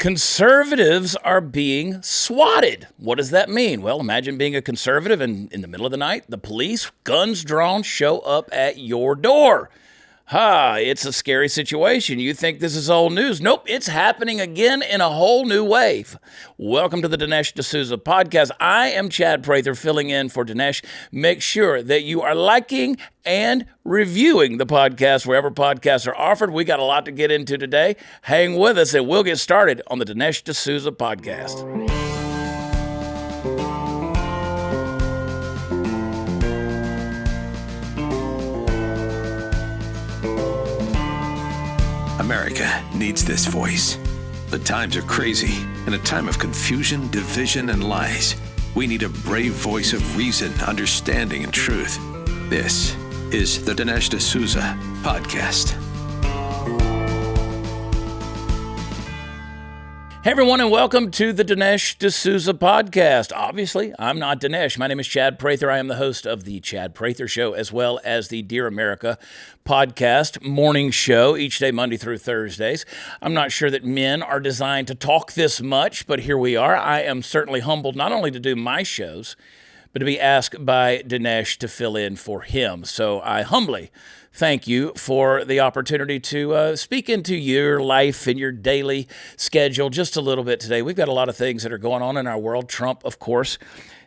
Conservatives are being swatted. What does that mean? Well, imagine being a conservative and in the middle of the night, the police, guns drawn, show up at your door. It's a scary situation. You think this is old news. Nope, it's happening again in a whole new wave. Welcome to the Dinesh D'Souza podcast. I am Chad Prather filling in for Dinesh. Make sure that you are liking and reviewing the podcast wherever podcasts are offered. We got a lot to get into today. Hang with us and we'll get started on the Dinesh D'Souza podcast. America needs this voice. The times are crazy. In a time of confusion, division, and lies, we need a brave voice of reason, understanding, and truth. This is the Dinesh D'Souza podcast. Hey everyone, and welcome to the Dinesh D'Souza podcast. Obviously, I'm not Dinesh. My name is Chad Prather. I am the host of the Chad Prather Show, as well as the Dear America podcast morning show each day, Monday through Thursdays. I'm not sure that men are designed to talk this much, but here we are. I am certainly humbled not only to do my shows, but to be asked by Dinesh to fill in for him. So I humbly thank you for the opportunity to speak into your life and your daily schedule just a little bit today. We've got a lot of things that are going on in our world. Trump, of course,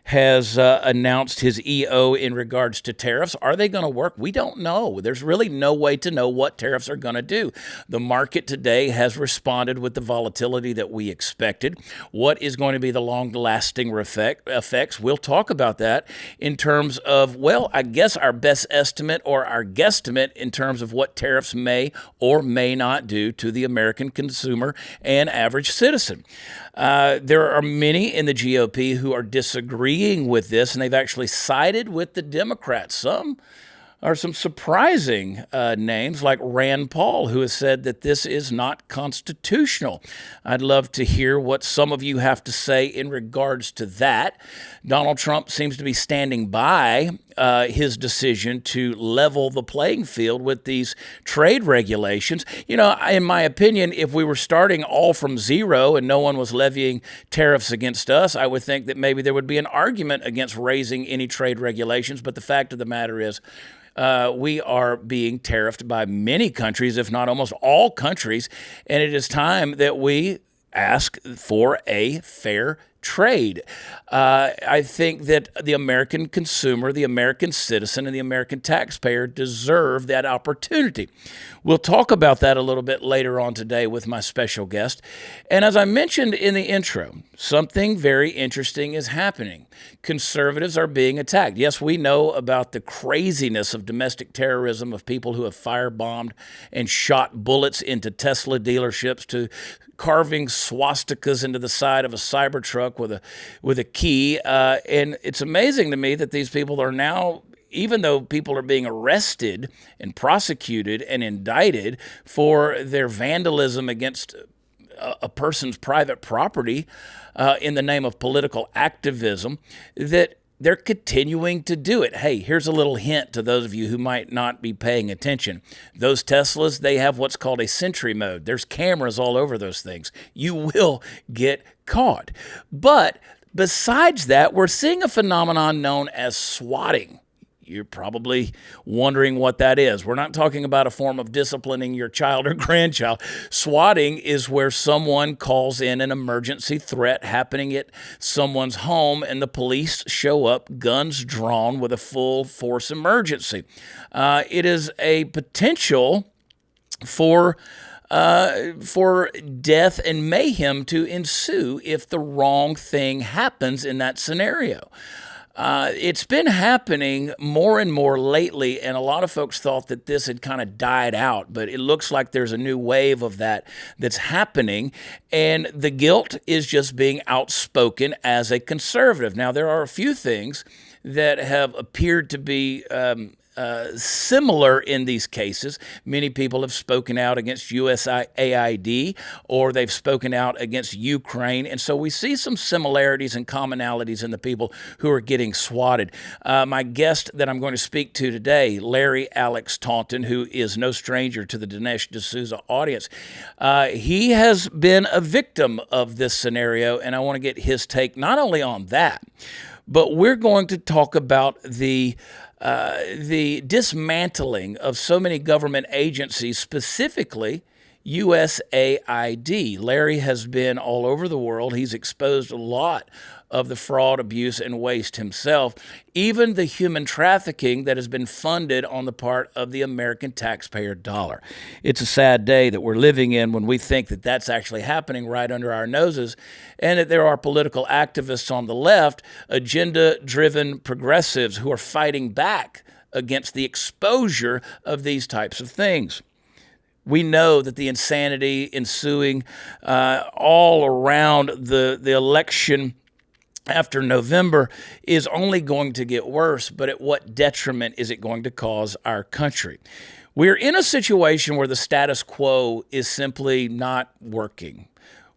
has announced his EO in regards to tariffs. Are they going to work? We don't know. There's really no way to know what tariffs are going to do. The market today has responded with the volatility that we expected. What is going to be the long-lasting effects? We'll talk about that in terms of, well, I guess our best estimate or our guesstimate in terms of what tariffs may or may not do to the American consumer and average citizen. There are many in the GOP who are disagreeing with this, and they've actually sided with the Democrats. Some are some surprising names like Rand Paul, who has said that this is not constitutional. I'd love to hear what some of you have to say in regards to that. Donald Trump seems to be standing by his decision to level the playing field with these trade regulations. You know, in my opinion, if we were starting all from zero and no one was levying tariffs against us, I would think that maybe there would be an argument against raising any trade regulations. But the fact of the matter is, we are being tariffed by many countries, if not almost all countries, and it is time that we ask for a fair trade. I think that the American consumer, the American citizen, and the American taxpayer deserve that opportunity. We'll talk about that a little bit later on today with my special guest. And as I mentioned in the intro, something very interesting is happening. Conservatives are being attacked. Yes, we know about the craziness of domestic terrorism, of people who have firebombed and shot bullets into Tesla dealerships, to carving swastikas into the side of a Cybertruck with a key. And it's amazing to me that these people are now, even though people are being arrested and prosecuted and indicted for their vandalism against a person's private property in the name of political activism, that they're continuing to do it. Hey, here's a little hint to those of you who might not be paying attention. Those Teslas, they have what's called a sentry mode. There's cameras all over those things. You will get caught. But besides that, we're seeing a phenomenon known as swatting. You're probably wondering what that is. We're not talking about a form of disciplining your child or grandchild. Swatting is where someone calls in an emergency threat happening at someone's home, and the police show up, guns drawn, with a full force emergency. It is a potential for death and mayhem to ensue if the wrong thing happens in that scenario. It's been happening more and more lately, and a lot of folks thought that this had kind of died out, but it looks like there's a new wave of that's happening, and the guilt is just being outspoken as a conservative. Now, there are a few things that have appeared to be similar in these cases. Many people have spoken out against USAID, or they've spoken out against Ukraine. And so we see some similarities and commonalities in the people who are getting swatted. My guest that I'm going to speak to today, Larry Alex Taunton, who is no stranger to the Dinesh D'Souza audience, he has been a victim of this scenario, and I want to get his take not only on that, but we're going to talk about the dismantling of so many government agencies, specifically USAID. Larry has been all over the world. He's exposed a lot of the fraud, abuse, and waste himself, even the human trafficking that has been funded on the part of the American taxpayer dollar. It's a sad day that we're living in when we think that that's actually happening right under our noses, and that there are political activists on the left, agenda-driven progressives, who are fighting back against the exposure of these types of things. We know that the insanity ensuing all around the election after November is only going to get worse, but at what detriment is it going to cause our country? We're in a situation where the status quo is simply not working.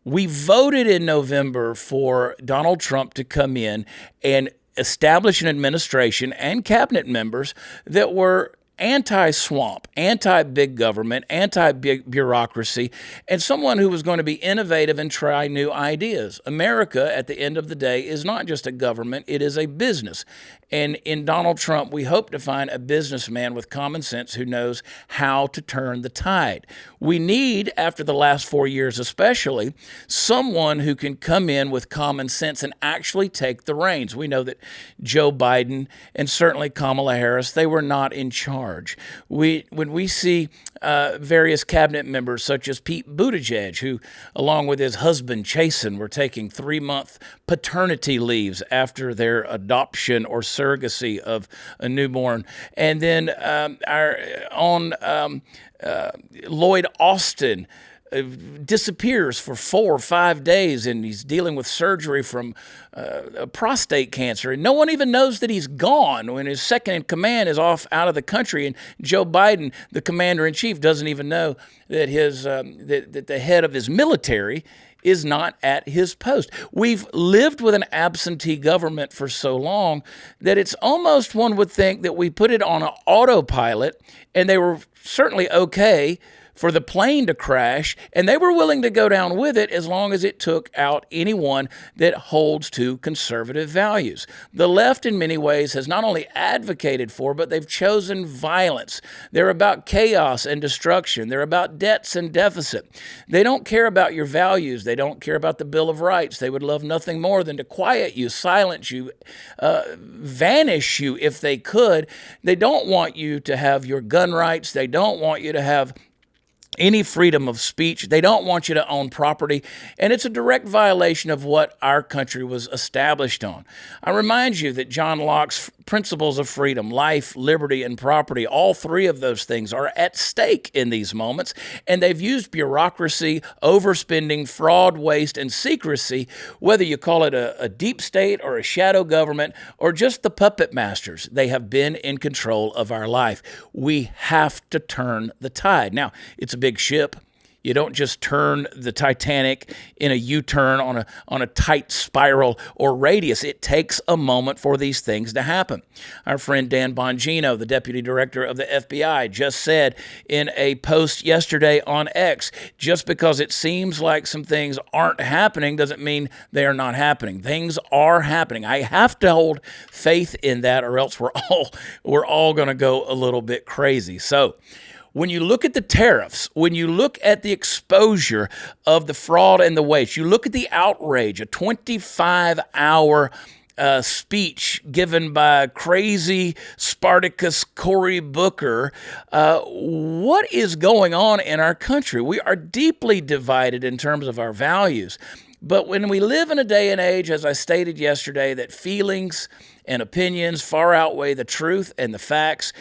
We voted in November for Donald Trump to come in and establish an administration and cabinet members that were anti-swamp, anti-big government, anti-big bureaucracy, and someone who was going to be innovative and try new ideas. America, at the end of the day, is not just a government, it is a business. And in Donald Trump, we hope to find a businessman with common sense who knows how to turn the tide. We need, after the last 4 years especially, someone who can come in with common sense and actually take the reins. We know that Joe Biden and certainly Kamala Harris, they were not in charge. When we see various cabinet members such as Pete Buttigieg, who, along with his husband Chasten, were taking 3-month paternity leaves after their adoption or surrogacy of a newborn. And then our own Lloyd Austin disappears for 4 or 5 days, and he's dealing with surgery from prostate cancer, and no one even knows that he's gone when his second in command is off out of the country, and Joe Biden, the commander-in-chief, doesn't even know that that the head of his military is not at his post. We've lived with an absentee government for so long that it's almost, one would think, that we put it on an autopilot, and they were certainly okay for the plane to crash, and they were willing to go down with it as long as it took out anyone that holds to conservative values. The left, in many ways, has not only advocated for, but they've chosen violence. They're about chaos and destruction. They're about debts and deficit. They don't care about your values. They don't care about the Bill of Rights. They would love nothing more than to quiet you, silence you, vanish you if they could. They don't want you to have your gun rights. They don't want you to have any freedom of speech. They don't want you to own property, and it's a direct violation of what our country was established on. I remind you that John Locke's principles of freedom, life, liberty, and property, all three of those things are at stake in these moments, and they've used bureaucracy, overspending, fraud, waste, and secrecy, whether you call it a deep state or a shadow government or just the puppet masters. They have been in control of our life. We have to turn the tide. Now, it's a big ship. You don't just turn the Titanic in a U-turn on a tight spiral or radius. It takes a moment for these things to happen. Our friend Dan Bongino, the deputy director of the FBI, just said in a post yesterday on X, just because it seems like some things aren't happening doesn't mean they are not happening. Things are happening. I have to hold faith in that, or else we're all going to go a little bit crazy. So, when you look at the tariffs, when you look at the exposure of the fraud and the waste, you look at the outrage, a 25-hour speech given by crazy Spartacus Cory Booker, what is going on in our country? We are deeply divided in terms of our values. But when we live in a day and age, as I stated yesterday, that feelings and opinions far outweigh the truth and the facts,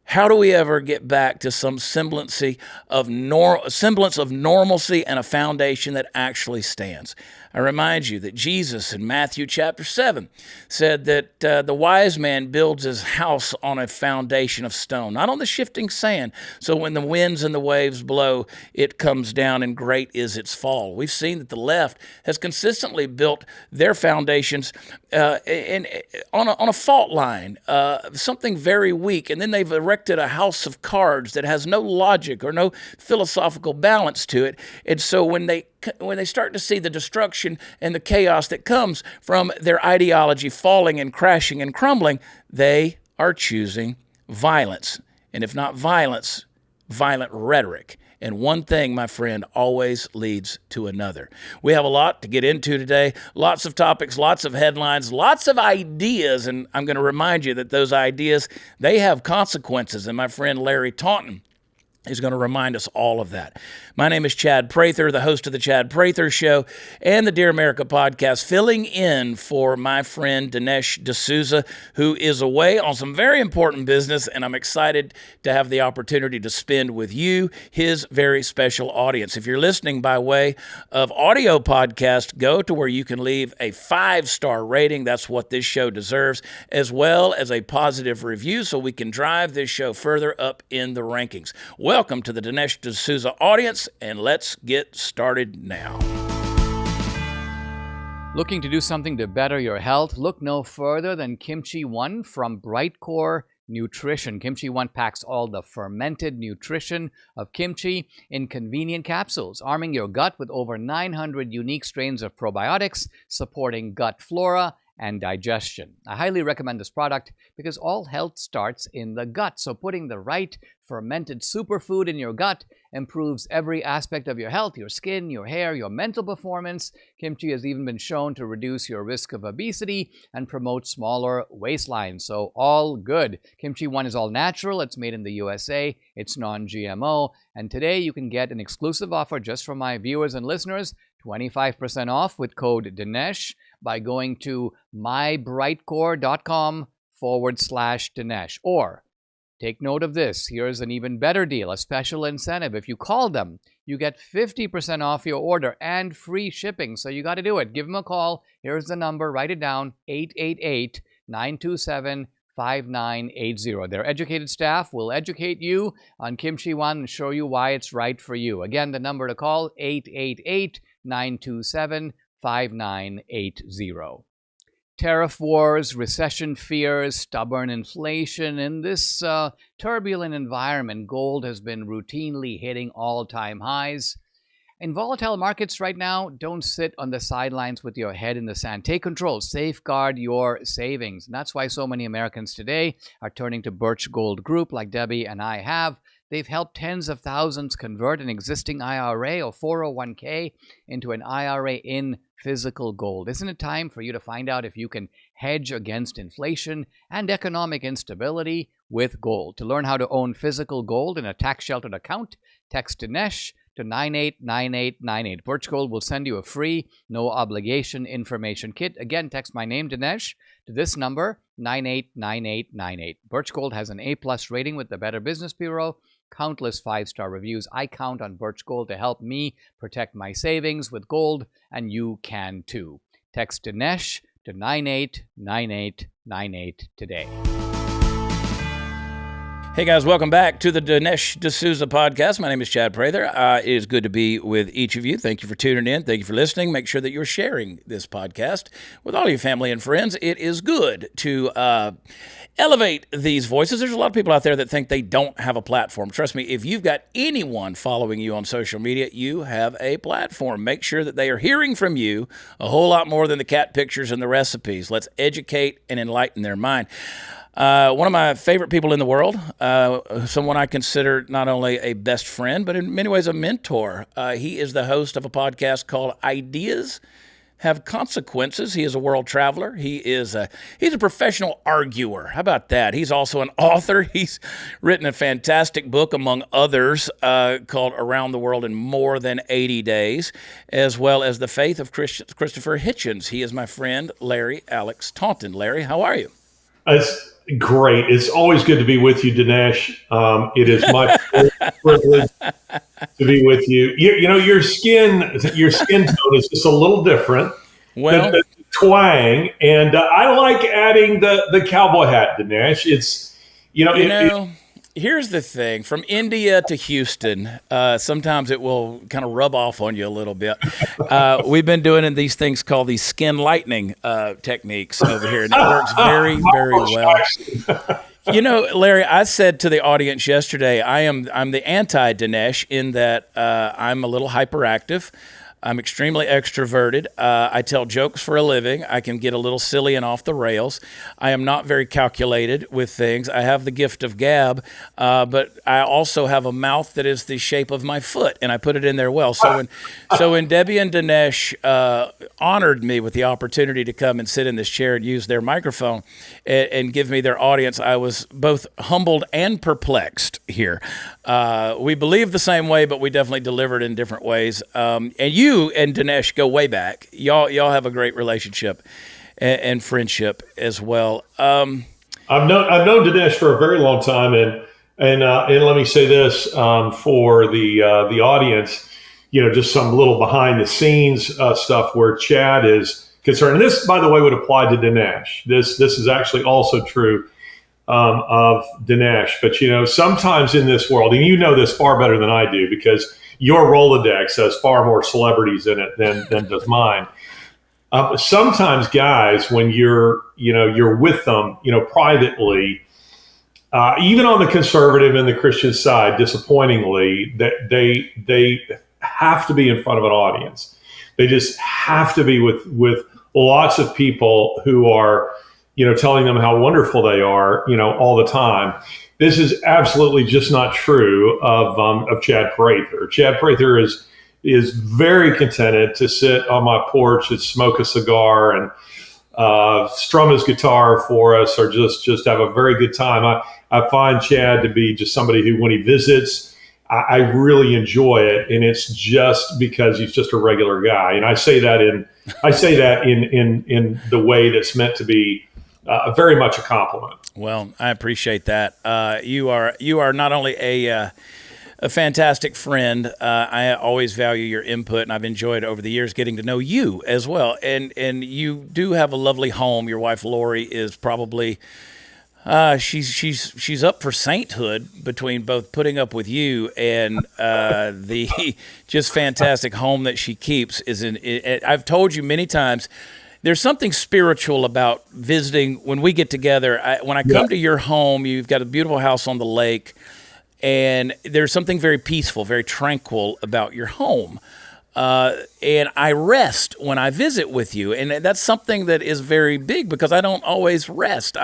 How do we ever get back to some semblance of normalcy and a foundation that actually stands? I remind you that Jesus in Matthew chapter 7 said that the wise man builds his house on a foundation of stone, not on the shifting sand. So when the winds and the waves blow, it comes down and great is its fall. We've seen that the left has consistently built their foundations on a fault line, something very weak, and then they've erected a house of cards that has no logic or no philosophical balance to it. And so when they start to see the destruction and the chaos that comes from their ideology falling and crashing and crumbling, they are choosing violence. And if not violence, violent rhetoric. And one thing, my friend, always leads to another. We have a lot to get into today. Lots of topics, lots of headlines, lots of ideas. And I'm going to remind you that those ideas, they have consequences. And my friend Larry Taunton is going to remind us all of that. My name is Chad Prather, the host of the Chad Prather Show and the Dear America podcast, filling in for my friend Dinesh D'Souza, who is away on some very important business, and I'm excited to have the opportunity to spend with you, his very special audience. If you're listening by way of audio podcast, go to where you can leave a 5-star rating. That's what this show deserves, as well as a positive review so we can drive this show further up in the rankings. Welcome to the Dinesh D'Souza audience, and let's get started now. Looking to do something to better your health? Look no further than Kimchi One from Brightcore Nutrition. Kimchi One packs all the fermented nutrition of kimchi in convenient capsules, arming your gut with over 900 unique strains of probiotics, supporting gut flora and digestion. I highly recommend this product because all health starts in the gut. So putting the right fermented superfood in your gut improves every aspect of your health, your skin, your hair, your mental performance. Kimchi has even been shown to reduce your risk of obesity and promote smaller waistlines. So all good. Kimchi One is all natural. It's made in the USA. It's non-GMO. And today you can get an exclusive offer just for my viewers and listeners, 25% off with code Dinesh by going to mybrightcore.com/Dinesh. Or take note of this. Here's an even better deal, a special incentive. If you call them, you get 50% off your order and free shipping. So you got to do it. Give them a call. Here's the number. Write it down, 888-927-5980. Their educated staff will educate you on Kimchi One and show you why it's right for you. Again, the number to call, 888-927-5980. Tariff wars, recession fears, stubborn inflation. In this turbulent environment, gold has been routinely hitting all-time highs. In volatile markets right now, don't sit on the sidelines with your head in the sand. Take control. Safeguard your savings. And that's why so many Americans today are turning to Birch Gold Group like Debbie and I have. They've helped tens of thousands convert an existing IRA or 401k into an IRA in physical gold. Isn't it time for you to find out if you can hedge against inflation and economic instability with gold? To learn how to own physical gold in a tax-sheltered account, text Dinesh to 989898. Birch Gold will send you a free, no-obligation information kit. Again, text my name, Dinesh, to this number, 989898. Birch Gold has an A-plus rating with the Better Business Bureau, countless 5-star reviews. I count on Birch Gold to help me protect my savings with gold, and you can too. Text Dinesh to 989898 today. Hey guys, welcome back to the Dinesh D'Souza podcast. My name is Chad Prather. It is good to be with each of you. Thank you for tuning in. Thank you for listening. Make sure that you're sharing this podcast with all your family and friends. It is good to elevate these voices. There's a lot of people out there that think they don't have a platform. Trust me, if you've got anyone following you on social media, you have a platform. Make sure that they are hearing from you a whole lot more than the cat pictures and the recipes. Let's educate and enlighten their mind. One of my favorite people in the world, someone I consider not only a best friend, but in many ways a mentor. He is the host of a podcast called Ideas Have Consequences. He is a world traveler. He's a professional arguer. How about that? He's also an author. He's written a fantastic book, among others, called Around the World in More Than 80 Days, as well as The Faith of Christopher Hitchens. He is my friend, Larry Alex Taunton. Larry, how are you? Great. It's always good to be with you, Dinesh. It is my privilege to be with you. You know, your skin tone is just a little different. Well, The twang, and I like adding the cowboy hat, Dinesh. It's here's the thing. From India to Houston, sometimes it will kind of rub off on you a little bit. We've been doing these things called these skin lightening techniques over here, and it works very, very well. You know, Larry, I said to the audience yesterday, I'm the anti-Dinesh in that I'm a little hyperactive. I'm extremely extroverted. I tell jokes for a living. I can get a little silly and off the rails. I am not very calculated with things. I have the gift of gab, but I also have a mouth that is the shape of my foot, and I put it in there well. So when Debbie and Dinesh honored me with the opportunity to come and sit in this chair and use their microphone and give me their audience, I was both humbled and perplexed here. We believe the same way, but we definitely delivered in different ways. And you and Dinesh go way back. Y'all have a great relationship and friendship as well. I've known Dinesh for a very long time, and let me say this for the audience, just some little behind the scenes stuff where Chad is concerned. And this, by the way, would apply to Dinesh. This is actually also true of Dinesh. But sometimes in this world, and you know this far better than I do because your Rolodex has far more celebrities in it than does mine. Sometimes guys, when you're with them, privately, even on the conservative and the Christian side, disappointingly, that they have to be in front of an audience. They just have to be with lots of people who are, telling them how wonderful they are, all the time. This is absolutely just not true of Chad Prather. Chad Prather is very contented to sit on my porch and smoke a cigar and strum his guitar for us, or just have a very good time. I find Chad to be just somebody who, when he visits, I really enjoy it, and it's just because he's just a regular guy. And I say that in the way that's meant to be very much a compliment. Well, I appreciate that. You are not only a fantastic friend. I always value your input, and I've enjoyed over the years getting to know you as well. And you do have a lovely home. Your wife Lori is probably she's up for sainthood between both putting up with you and the just fantastic home that she keeps. I've told you many times. There's something spiritual about visiting when we get together. When I come to your home, you've got a beautiful house on the lake, and there's something very peaceful, very tranquil about your home. And I rest when I visit with you. And that's something that is very big because I don't always rest.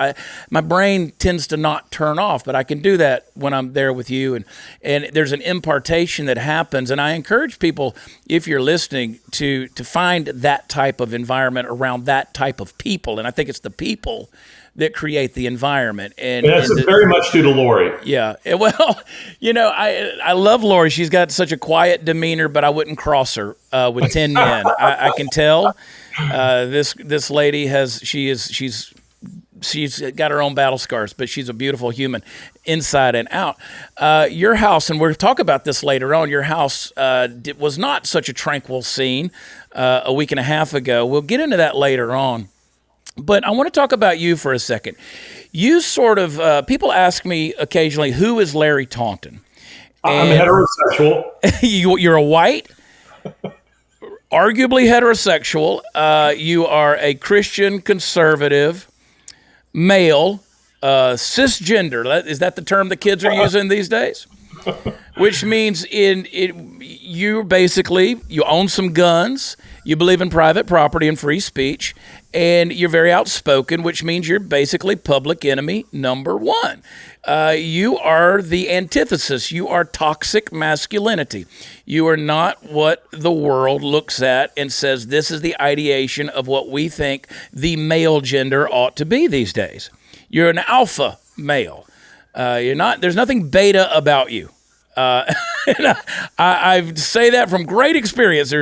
My brain tends to not turn off, but I can do that when I'm there with you. And there's an impartation that happens. And I encourage people, if you're listening, to find that type of environment around that type of people. And I think it's the people that create the environment. And that's very much due to Lori. Yeah. Well, I love Lori. She's got such a quiet demeanor, but I wouldn't cross her with 10 men. I can tell this lady she's got her own battle scars, but she's a beautiful human inside and out. Your house, and we'll talk about this later on, your house was not such a tranquil scene a week and a half ago. We'll get into that later on. But I want to talk about you for a second. You sort of, people ask me occasionally, who is Larry Taunton? I'm heterosexual. You're a white, arguably heterosexual. You are a Christian conservative, male, cisgender. Is that the term the kids are using these days? Which means you own some guns, you believe in private property and free speech, and you're very outspoken, which means you're basically public enemy number one. You are the antithesis. You are toxic masculinity. You are not what the world looks at and says this is the ideation of what we think the male gender ought to be these days. You're an alpha male. You're not. There's nothing beta about you. I say that from great experience.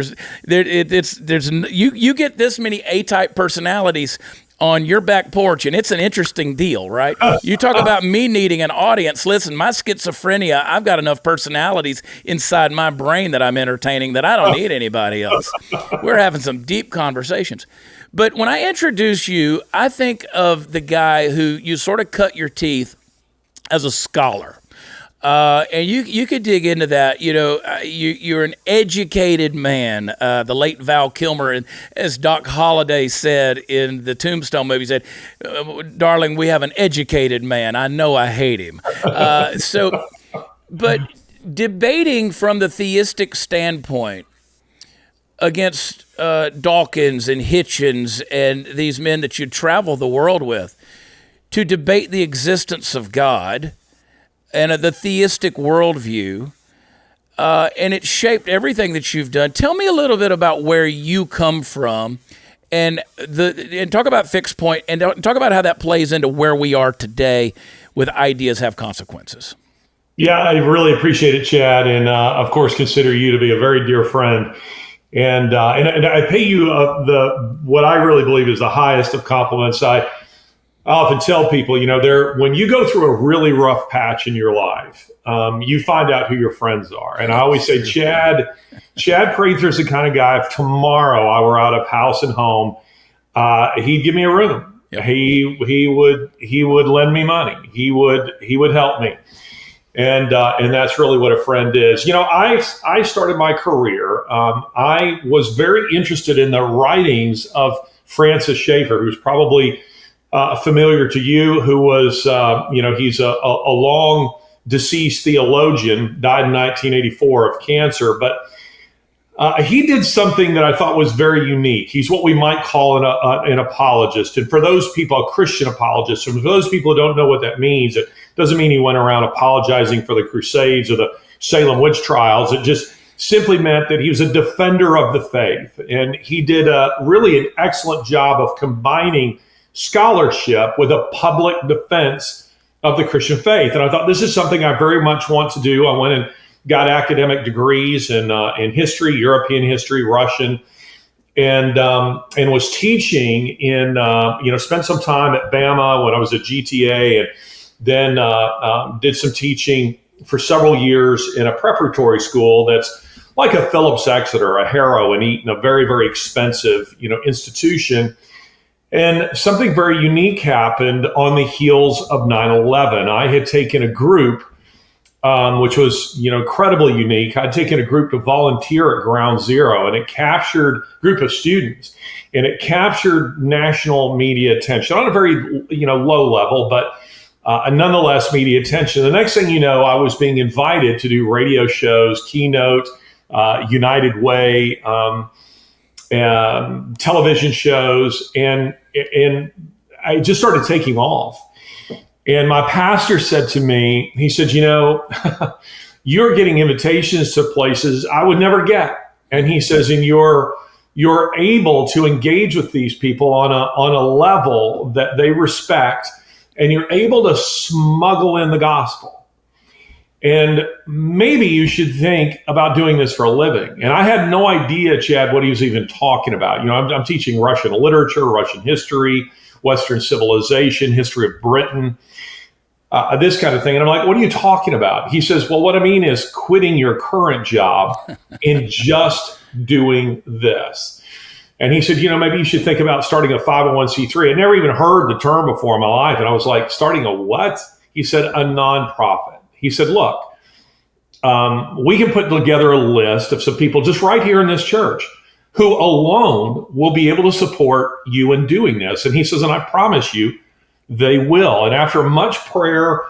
You get this many A-type personalities on your back porch, and it's an interesting deal, right? You talk about me needing an audience. Listen, my schizophrenia, I've got enough personalities inside my brain that I'm entertaining that I don't need anybody else. We're having some deep conversations. But when I introduce you, I think of the guy who you sort of cut your teeth as a scholar. And you could dig into that. You're an educated man. The late Val Kilmer, and as Doc Holliday said in the Tombstone movie, said, "Darling, we have an educated man. I know I hate him." But debating from the theistic standpoint against Dawkins and Hitchens and these men that you travel the world with, to debate the existence of God and the theistic worldview, and it shaped everything that you've done. Tell me a little bit about where you come from, and talk about fixed point, and talk about how that plays into where we are today with ideas have consequences. Yeah, I really appreciate it, Chad, and of course consider you to be a very dear friend. And I pay you what I really believe is the highest of compliments. I often tell people, when you go through a really rough patch in your life, you find out who your friends are. And I always say, Chad Prather is the kind of guy, if tomorrow I were out of house and home, he'd give me a room. Yep. He would lend me money. He would help me. And that's really what a friend is. I started my career. I was very interested in the writings of Francis Schaeffer, who's probably familiar to you, who was, he's a long deceased theologian, died in 1984 of cancer, but he did something that I thought was very unique. He's what we might call an apologist. And for those people, a Christian apologist, and for those people who don't know what that means, it doesn't mean he went around apologizing for the Crusades or the Salem witch trials. It just simply meant that he was a defender of the faith. And he did really an excellent job of combining scholarship with a public defense of the Christian faith. And I thought, this is something I very much want to do. I went and got academic degrees in history, European history, Russian, and was teaching in, spent some time at Bama when I was at GTA, and then did some teaching for several years in a preparatory school that's like a Phillips Exeter, a Harrow and Eton, a very, very expensive, institution. And something very unique happened on the heels of 9/11. I had taken a group, which was incredibly unique. I'd taken a group to volunteer at Ground Zero, and it captured group of students, and it captured national media attention on a very low level, but nonetheless media attention. The next thing you know, I was being invited to do radio shows, Keynote, United Way, television shows, and I just started taking off. And my pastor said to me, he said, you're getting invitations to places I would never get. And he says, and you're able to engage with these people on a level that they respect, and you're able to smuggle in the gospel. And maybe you should think about doing this for a living. And I had no idea, Chad, what he was even talking about. I'm teaching Russian literature, Russian history, Western civilization, history of Britain, this kind of thing. And I'm like, what are you talking about? He says, well, what I mean is quitting your current job and just doing this. And he said, maybe you should think about starting a 501c3. I'd never even heard the term before in my life. And I was like, starting a what? He said, a nonprofit. He said, look, we can put together a list of some people just right here in this church who alone will be able to support you in doing this. And he says, and I promise you, they will. And after much prayer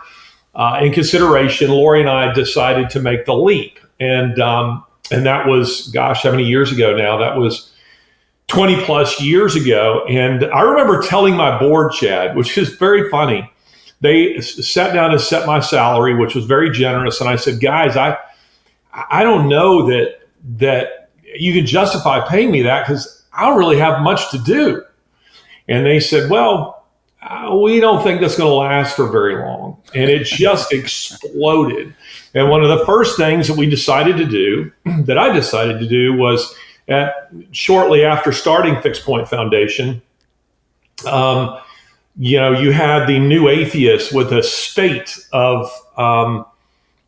and consideration, Lori and I decided to make the leap. And that was, gosh, how many years ago now? That was 20 plus years ago. And I remember telling my board, Chad, which is very funny. They sat down and set my salary, which was very generous. And I said, guys, I don't know that you can justify paying me that because I don't really have much to do. And they said, well, we don't think that's going to last for very long. And it just exploded. And one of the first things that I decided to do was shortly after starting Fixed Point Foundation, You had the new atheists with a spate of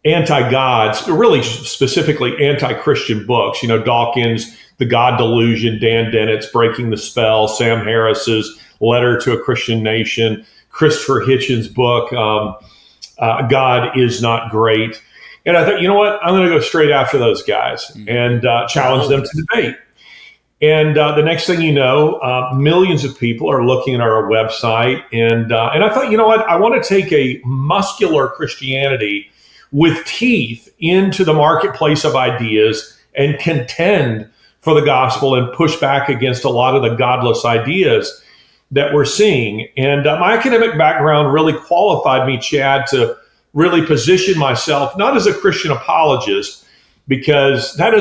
anti-gods, really specifically anti-Christian books. Dawkins, The God Delusion, Dan Dennett's Breaking the Spell, Sam Harris's Letter to a Christian Nation, Christopher Hitchens' book, God is Not Great. And I thought, you know what? I'm going to go straight after those guys and challenge them to debate. And the next thing you know, millions of people are looking at our website. And I thought, you know what? I want to take a muscular Christianity with teeth into the marketplace of ideas and contend for the gospel and push back against a lot of the godless ideas that we're seeing. And my academic background really qualified me, Chad, to really position myself, not as a Christian apologist, because that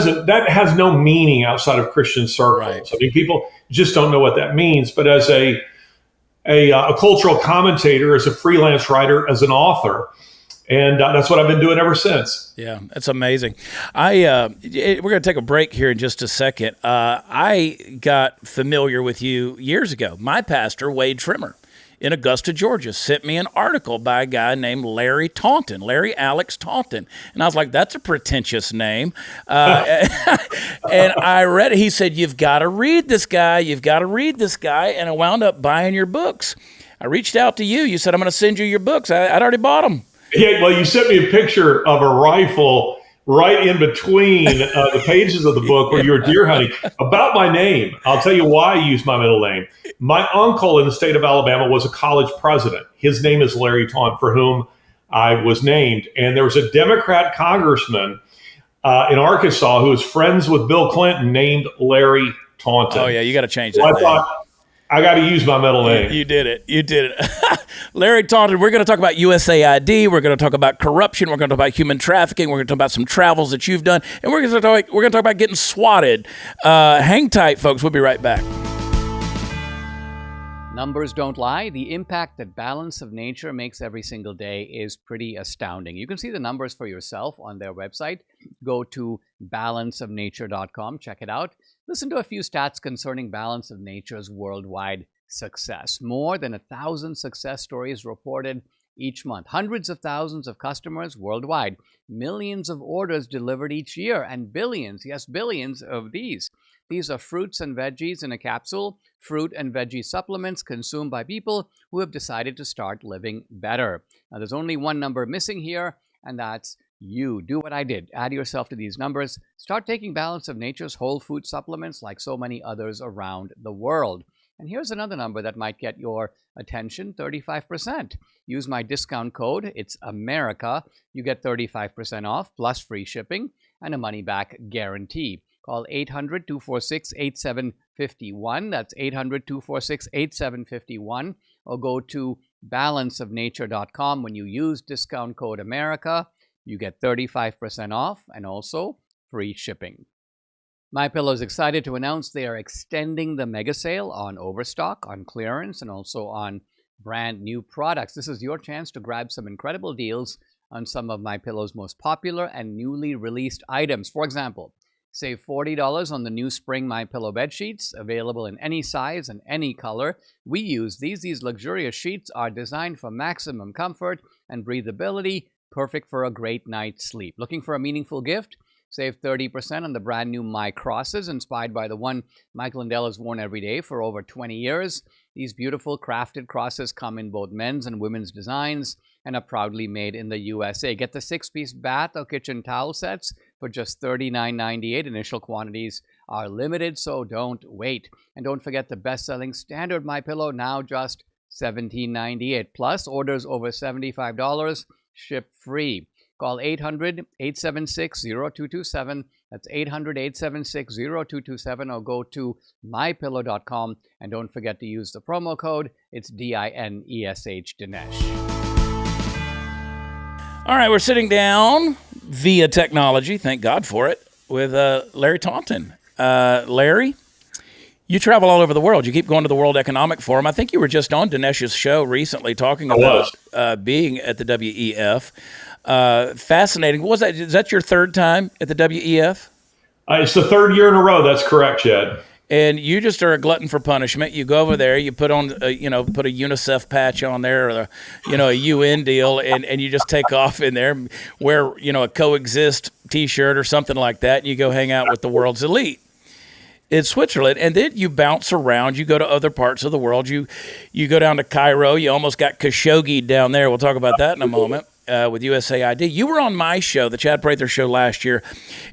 has no meaning outside of Christian circles. Right. I mean, people just don't know what that means. But as a cultural commentator, as a freelance writer, as an author, and that's what I've been doing ever since. Yeah, that's amazing. We're going to take a break here in just a second. I got familiar with you years ago. My pastor, Wade Trimmer, in Augusta, Georgia, sent me an article by a guy named Larry Taunton, Larry Alex Taunton. And I was like, that's a pretentious name. And I read it. He said, you've got to read this guy. You've got to read this guy. And I wound up buying your books. I reached out to you. You said, I'm going to send you your books. I'd already bought them. Yeah, well, you sent me a picture of a rifle right in between the pages of the book where you were deer hunting. About my name, I'll tell you why I used my middle name. My uncle in the state of Alabama was a college president. His name is Larry Taunton, for whom I was named. And there was a Democrat congressman in Arkansas who was friends with Bill Clinton named Larry Taunton. Oh, yeah, you got to change that. So I thought, I got to use my middle name. You did it. You did it. Larry Taunton, we're going to talk about USAID. We're going to talk about corruption. We're going to talk about human trafficking. We're going to talk about some travels that you've done. And we're going to talk about getting swatted. Hang tight, folks. We'll be right back. Numbers don't lie. The impact that balance of nature makes every single day is pretty astounding. You can see the numbers for yourself on their website. Go to balanceofnature.com. Check it out. Listen to a few stats concerning Balance of Nature's worldwide success. More than 1,000 success stories reported each month. Hundreds of thousands of customers worldwide. Millions of orders delivered each year. And billions, yes, billions of these. These are fruits and veggies in a capsule, fruit and veggie supplements consumed by people who have decided to start living better. Now, there's only one number missing here, and that's you. Do what I did. Add yourself to these numbers. Start taking Balance of Nature's whole food supplements like so many others around the world. And here's another number that might get your attention, 35%. Use my discount code. It's America. You get 35% off plus free shipping and a money-back guarantee. Call 800-246-8751. That's 800-246-8751. Or go to balanceofnature.com. When you use discount code America, you get 35% off and also free shipping. MyPillow is excited to announce they are extending the mega sale on overstock, on clearance, and also on brand new products. This is your chance to grab some incredible deals on some of MyPillow's most popular and newly released items. For example, save $40 on the new spring MyPillow bed sheets, available in any size and any color. We use these. These luxurious sheets are designed for maximum comfort and breathability, perfect for a great night's sleep. Looking for a meaningful gift? Save 30% on the brand new My Crosses, inspired by the one Mike Lindell has worn every day for over 20 years. These beautiful crafted crosses come in both men's and women's designs and are proudly made in the USA. Get the 6-piece bath or kitchen towel sets for just $39.98. Initial quantities are limited, so don't wait. And don't forget the best-selling standard MyPillow, now just $17.98. Plus, orders over $75 ship free. Call 800-876-0227. That's 800-876-0227, or go to mypillow.com. And don't forget to use the promo code. It's DINESH, Dinesh. All right, we're sitting down via technology, thank God for it, with Larry Taunton. Larry, you travel all over the world. You keep going to the World Economic Forum. I think you were just on Dinesh's show recently talking about being at the WEF. Fascinating. What was that? Is that your third time at the WEF? It's the third year in a row. That's correct, Chad. and you just are a glutton for punishment. You go over there, you put on, put a UNICEF patch on there, or a UN deal, and you just take off in there, wear, a coexist T-shirt or something like that, and you go hang out with the world's elite in Switzerland. And then you bounce around. You go to other parts of the world. You go down to Cairo. You almost got Khashoggi down there. We'll talk about that in a moment. With USAID. You were on my show, the Chad Prather Show, last year,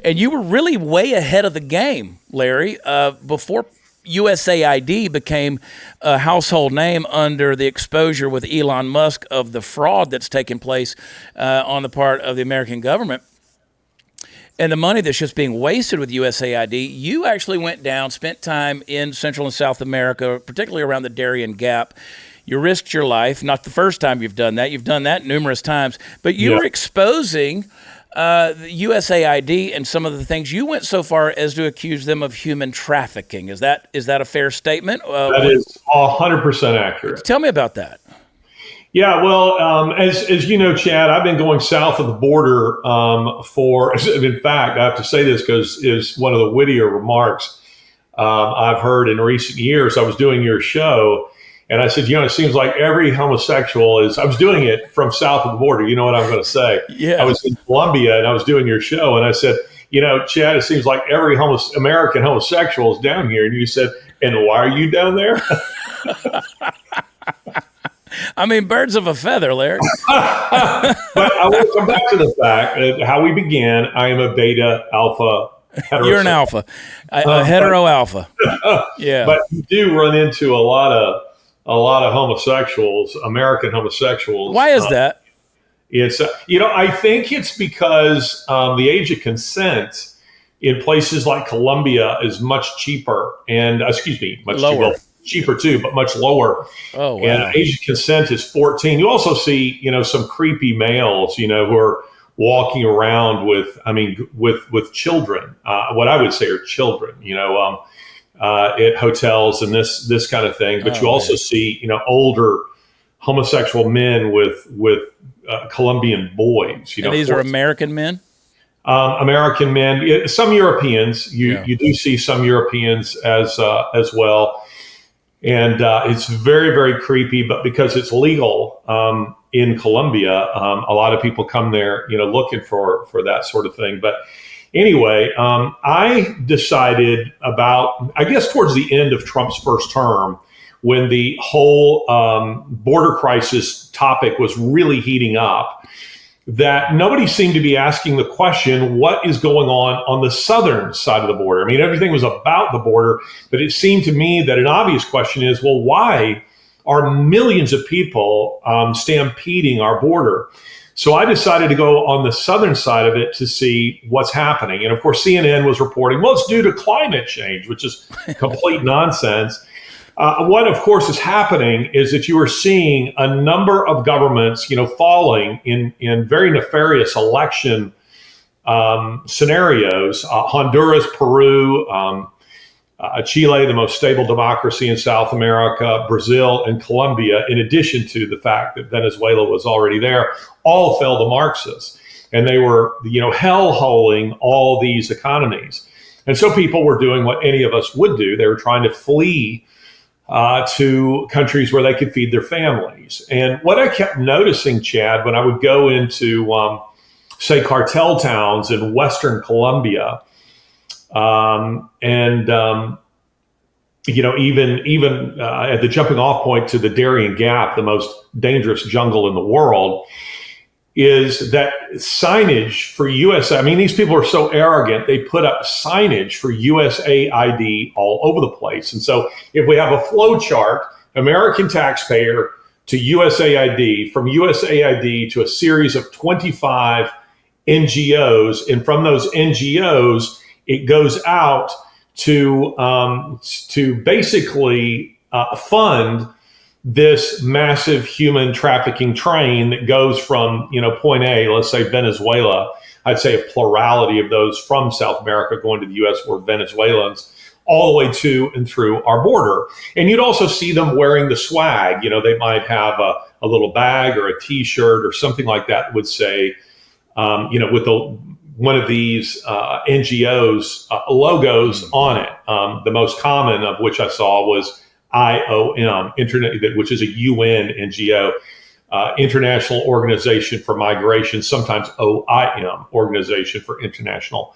and you were really way ahead of the game, Larry, before USAID became a household name under the exposure with Elon Musk of the fraud that's taken place on the part of the American government. And the money that's just being wasted with USAID. You actually went down, spent time in Central and South America, particularly around the Darien Gap. You risked your life. Not the first time you've done that. You've done that numerous times. But you were exposing the USAID and some of the things. You went so far as to accuse them of human trafficking. Is that a fair statement? That is 100% accurate. Tell me about that. Yeah, well, as you know, Chad, I've been going south of the border in fact, I have to say this because it's one of the wittier remarks I've heard in recent years. I was doing your show, and I said, it seems like every homosexual I was doing it from south of the border. You know what I'm going to say? Yeah. I was in Colombia, and I was doing your show, and I said, Chad, it seems like every American homosexual is down here. And you said, and why are you down there? I mean, birds of a feather, Larry. But I want to come back to the fact that how we began. I am a beta alpha heterosexual. You're an alpha, a hetero alpha. Yeah. But you do run into a lot of homosexuals, American homosexuals. Why is that? It's I think it's because the age of consent in places like Colombia is much cheaper, and much lower. Cheaper too, but much lower. Oh, wow. And age of consent is 14. You also see, some creepy males, who are walking around with children. What I would say are children, at hotels and this kind of thing. But you also see, older homosexual men with Colombian boys. And these are American men? American men, some Europeans. You do see some Europeans as well. And it's very, very creepy, but because it's legal in Colombia, a lot of people come there, looking for that sort of thing. But anyway, I decided towards the end of Trump's first term, when the whole border crisis topic was really heating up, that nobody seemed to be asking the question, what is going on the southern side of the border? I mean, everything was about the border, but it seemed to me that an obvious question is, well, why are millions of people stampeding our border? So I decided to go on the southern side of it to see what's happening. And of course, CNN was reporting, well, it's due to climate change, which is complete nonsense. What, of course, is happening is that you are seeing a number of governments, falling in very nefarious election scenarios. Honduras, Peru, Chile, the most stable democracy in South America, Brazil, and Colombia, in addition to the fact that Venezuela was already there, all fell to Marxists. And they were, hell-holing all these economies. And so people were doing what any of us would do. They were trying to flee to countries where they could feed their families. And what I kept noticing, Chad, when I would go into, say, cartel towns in Western Colombia, even at the jumping off point to the Darien Gap, the most dangerous jungle in the world, is that signage for USA. I mean, these people are so arrogant, they put up signage for USAID all over the place. And so if we have a flow chart, American taxpayer to USAID, from USAID to a series of 25 NGOs, and from those NGOs, it goes out to basically fund this massive human trafficking train that goes from, point A, let's say Venezuela. I'd say a plurality of those from South America going to the U.S. were Venezuelans, all the way to and through our border. And you'd also see them wearing the swag. They might have a little bag or a T-shirt or something like that would say, with the one of these NGOs logos on it. The most common of which I saw was IOM, which is a UN NGO, International Organization for Migration, sometimes OIM, Organization for International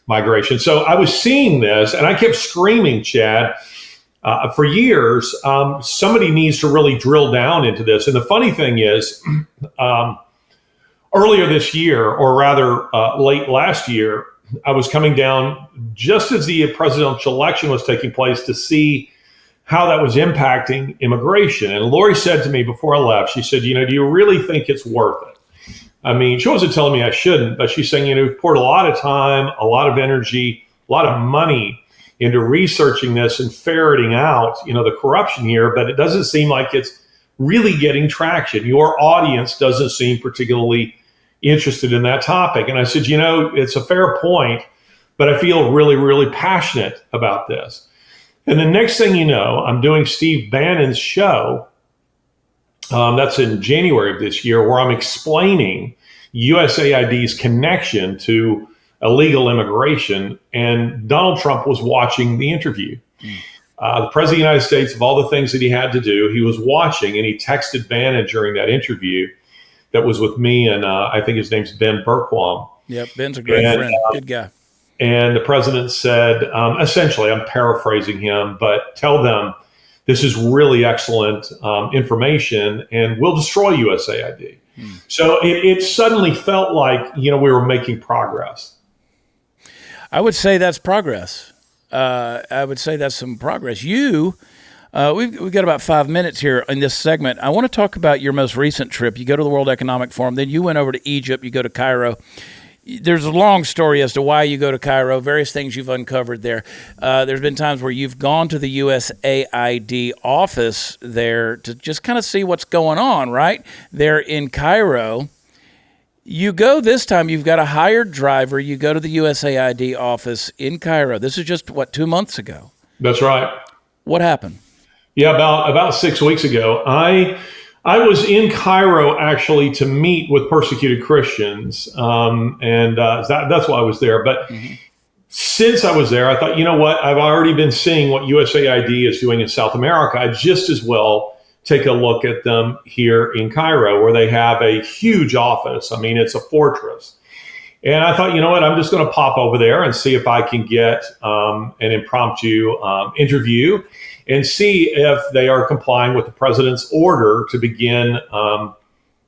Migration. So I was seeing this, and I kept screaming, Chad, for years, somebody needs to really drill down into this. And the funny thing is, earlier this year, or rather late last year, I was coming down just as the presidential election was taking place to see how that was impacting immigration. And Lori said to me before I left, she said, do you really think it's worth it? I mean, she wasn't telling me I shouldn't, but she's saying, we've poured a lot of time, a lot of energy, a lot of money into researching this and ferreting out, the corruption here, but it doesn't seem like it's really getting traction. Your audience doesn't seem particularly interested in that topic. And I said, it's a fair point, but I feel really, really passionate about this. And the next thing you know, I'm doing Steve Bannon's show. That's in January of this year, where I'm explaining USAID's connection to illegal immigration. And Donald Trump was watching the interview. The president of the United States, of all the things that he had to do, he was watching, and he texted Bannon during that interview that was with me, and I think his name's Ben Berquam. Yep, Ben's a great friend, good guy. And the president said, essentially, I'm paraphrasing him, but tell them this is really excellent information, and we'll destroy USAID. So it suddenly felt like, we were making progress. I would say that's progress. I would say that's some progress. We've got about 5 minutes here in this segment. I want to talk about your most recent trip. You go to the World Economic Forum, then you went over to Egypt, you go to Cairo. There's a long story as to why you go to Cairo, various things you've uncovered there. There's been times where you've gone to the USAID office there to just kind of see what's going on, right? There in Cairo. You go this time, you've got a hired driver. You go to the USAID office in Cairo. This is just, 2 months ago? That's right. What happened? Yeah, about 6 weeks ago, I was in Cairo actually to meet with persecuted Christians, and that's why I was there. But since I was there, I thought, I've already been seeing what USAID is doing in South America. I'd just as well take a look at them here in Cairo, where they have a huge office. I mean, it's a fortress. And I thought, I'm just going to pop over there and see if I can get an impromptu interview and see if they are complying with the president's order to begin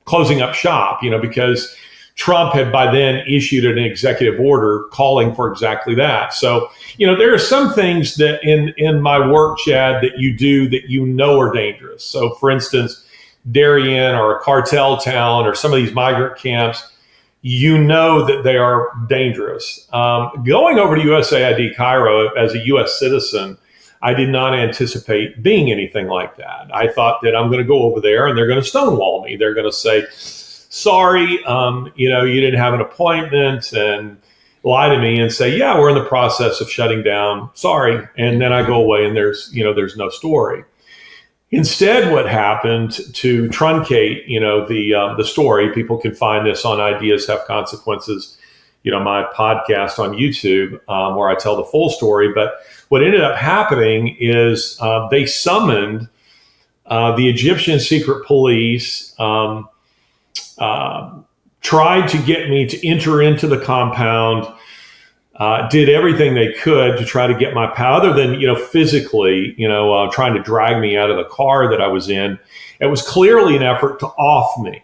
closing up shop, because Trump had by then issued an executive order calling for exactly that. So, there are some things that in my work, Chad, that you do that are dangerous. So, for instance, Darien or a cartel town or some of these migrant camps, that they are dangerous. Going over to USAID Cairo as a U.S. citizen, I did not anticipate being anything like that. I thought that I'm going to go over there and they're going to stonewall me. They're going to say, sorry, you didn't have an appointment, and lie to me and say, yeah, we're in the process of shutting down. Sorry. And then I go away and there's no story. Instead, what happened to truncate, the story, people can find this on Ideas Have Consequences, my podcast on YouTube, where I tell the full story. But what ended up happening is they summoned the Egyptian secret police, tried to get me to enter into the compound, did everything they could to try to get my power, other than, physically, trying to drag me out of the car that I was in. It was clearly an effort to off me.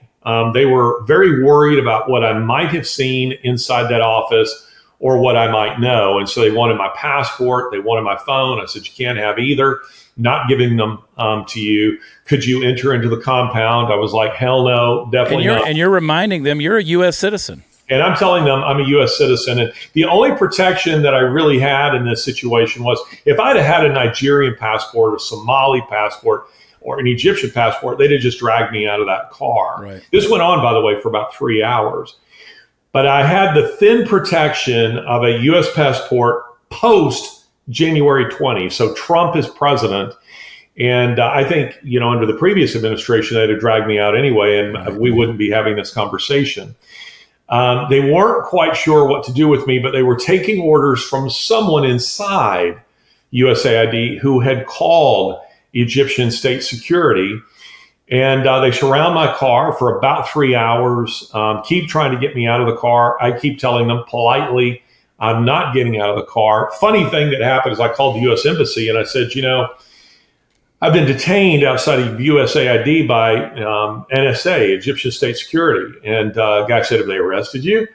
They were very worried about what I might have seen inside that office or what I might know. And so they wanted my passport. They wanted my phone. I said, you can't have either. Not giving them to you. Could you enter into the compound? I was like, hell no, definitely not. And you're reminding them you're a U.S. citizen. And I'm telling them I'm a U.S. citizen. And the only protection that I really had in this situation was if I'd have had a Nigerian passport, a Somali passport, or an Egyptian passport, they'd have just dragged me out of that car. Right. This went on, by the way, for about 3 hours. But I had the thin protection of a U.S. passport post January 20. So Trump is president. And I think, under the previous administration, they'd have dragged me out anyway, and we wouldn't be having this conversation. They weren't quite sure what to do with me, but they were taking orders from someone inside USAID who had called Egyptian state security. And they surround my car for about 3 hours, keep trying to get me out of the car. I keep telling them politely, I'm not getting out of the car. Funny thing that happened is I called the U.S. Embassy and I said, I've been detained outside of USAID by NSA, Egyptian State Security. And the guy said, have they arrested you?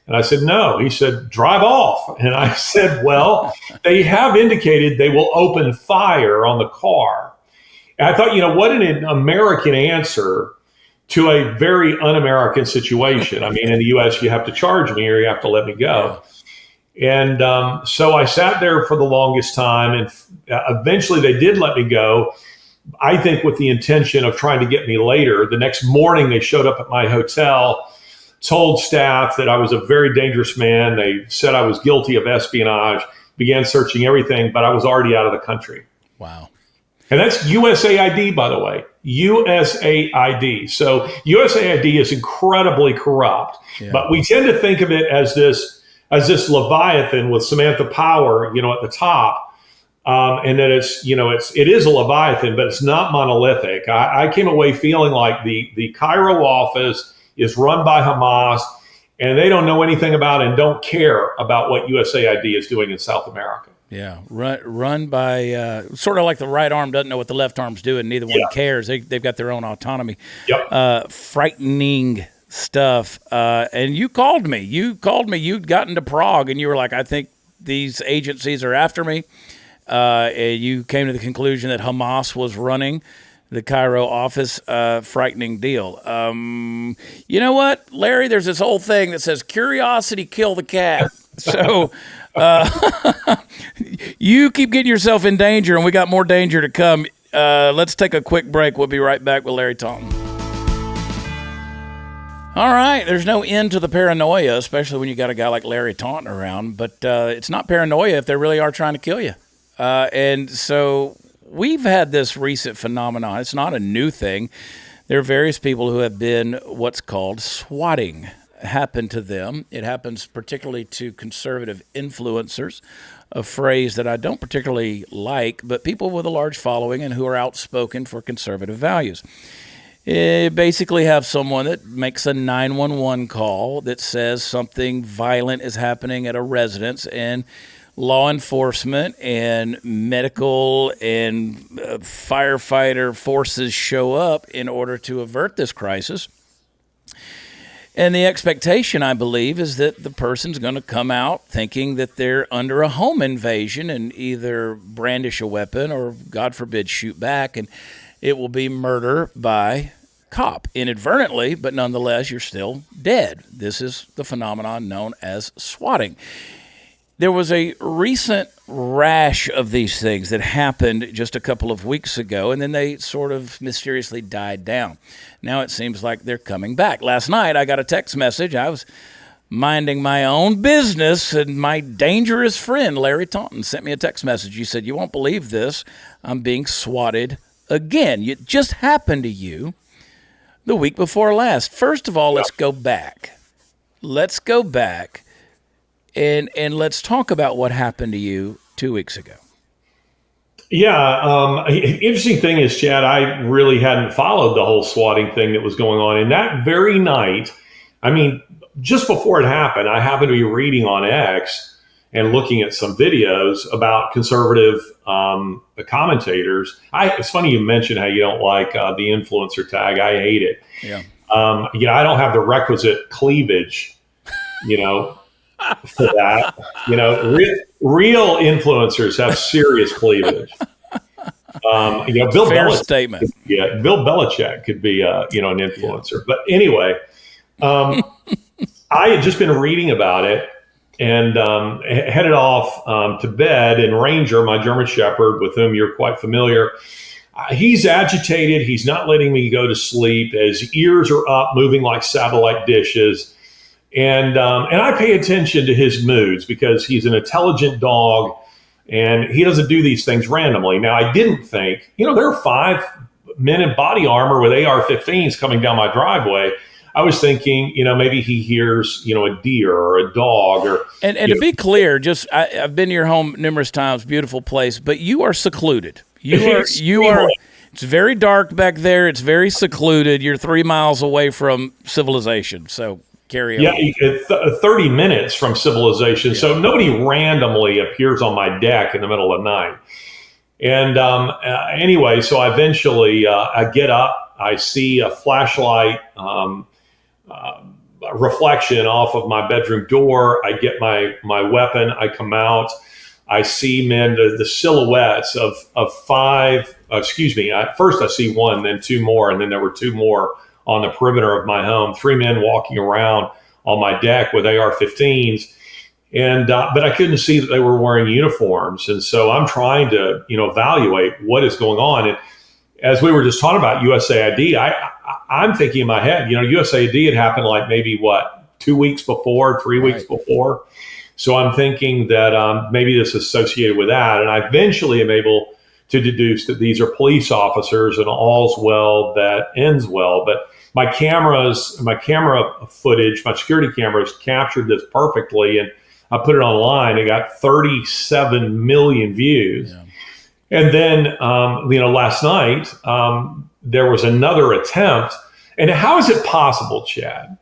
And I said, no. He said, drive off. And I said, well, they have indicated they will open fire on the car. And I thought, what an American answer to a very un-American situation. I mean, in the U.S., you have to charge me or you have to let me go. And so I sat there for the longest time, and eventually they did let me go, I think with the intention of trying to get me later. The next morning, they showed up at my hotel, told staff that I was a very dangerous man. They said I was guilty of espionage, began searching everything, but I was already out of the country. Wow. And that's USAID, by the way, USAID. So USAID is incredibly corrupt, but we tend to think of it as this Leviathan with Samantha Power, at the top, and that it is a Leviathan, but it's not monolithic. I came away feeling like the Cairo office is run by Hamas, and they don't know anything about and don't care about what USAID is doing in South America. Yeah, run by sort of like the right arm doesn't know what the left arm's doing. Neither one cares. They've got their own autonomy. Yep. Frightening stuff. And you called me. You'd gotten to Prague, and you were like, I think these agencies are after me. And you came to the conclusion that Hamas was running the Cairo office. Frightening deal. You know what, Larry? There's this whole thing that says curiosity kill the cat. So you keep getting yourself in danger, and we got more danger to come. Let's take a quick break. We'll be right back with Larry Taunton. All right, there's no end to the paranoia, especially when you got a guy like Larry Taunton around. But it's not paranoia if they really are trying to kill you. And so we've had this recent phenomenon. It's not a new thing. There are various people who have been what's called swatting happen to them. It happens particularly to conservative influencers, a phrase that I don't particularly like, but people with a large following and who are outspoken for conservative values. Basically have someone that makes a 911 call that says something violent is happening at a residence, and law enforcement and medical and firefighter forces show up in order to avert this crisis. And the expectation, I believe, is that the person's going to come out thinking that they're under a home invasion and either brandish a weapon or, God forbid, shoot back, and it will be murder by cop inadvertently, but nonetheless, you're still dead. This is the phenomenon known as swatting. There was a recent rash of these things that happened just a couple of weeks ago, and then they sort of mysteriously died down. Now it seems like they're coming back. Last night, I got a text message. I was minding my own business, and my dangerous friend, Larry Taunton, sent me a text message. He said, "You won't believe this. I'm being swatted again. It just happened to you the week before last." First of all, let's go back. And let's talk about what happened to you 2 weeks ago. Yeah. Interesting thing is, Chad, I really hadn't followed the whole swatting thing that was going on. And that very night, I mean, just before it happened, I happened to be reading on X and looking at some videos about conservative commentators. It's funny you mentioned how you don't like the influencer tag. I hate it. Yeah. I don't have the requisite cleavage, for that. Real influencers have serious cleavage. Bill Fair Belichick, statement. Yeah, Bill Belichick could be an influencer. Yeah. But anyway, I had just been reading about it and headed off to bed. And Ranger, my German Shepherd, with whom you're quite familiar, he's agitated. He's not letting me go to sleep. His ears are up, moving like satellite dishes. And I pay attention to his moods because he's an intelligent dog and he doesn't do these things randomly. Now, I didn't think, there are 5 men in body armor with AR-15s coming down my driveway. I was thinking, maybe he hears, a deer or a dog or. And to be clear, I've been to your home numerous times, beautiful place, but you are secluded. You are. It's very dark back there. It's very secluded. You're 3 miles away from civilization. So carry on. Yeah, 30 minutes from civilization. Yeah. So nobody randomly appears on my deck in the middle of the night. And anyway, so eventually I get up. I see a flashlight reflection off of my bedroom door. I get my weapon. I come out. I see the silhouettes of five. First I see one, then two more, and then there were two more on the perimeter of my home. 3 men walking around on my deck with AR-15s, and but I couldn't see that they were wearing uniforms. And so I'm trying to evaluate what is going on. And as we were just talking about USAID, I'm thinking in my head, USAID had happened like maybe 2 weeks before, 3 weeks before. So I'm thinking that maybe this is associated with that. And I eventually am able to deduce that these are police officers and all's well that ends well. But my camera footage, my security cameras captured this perfectly. And I put it online. It got 37 million views. Yeah. And then, last night, there was another attempt. And how is it possible, Chad,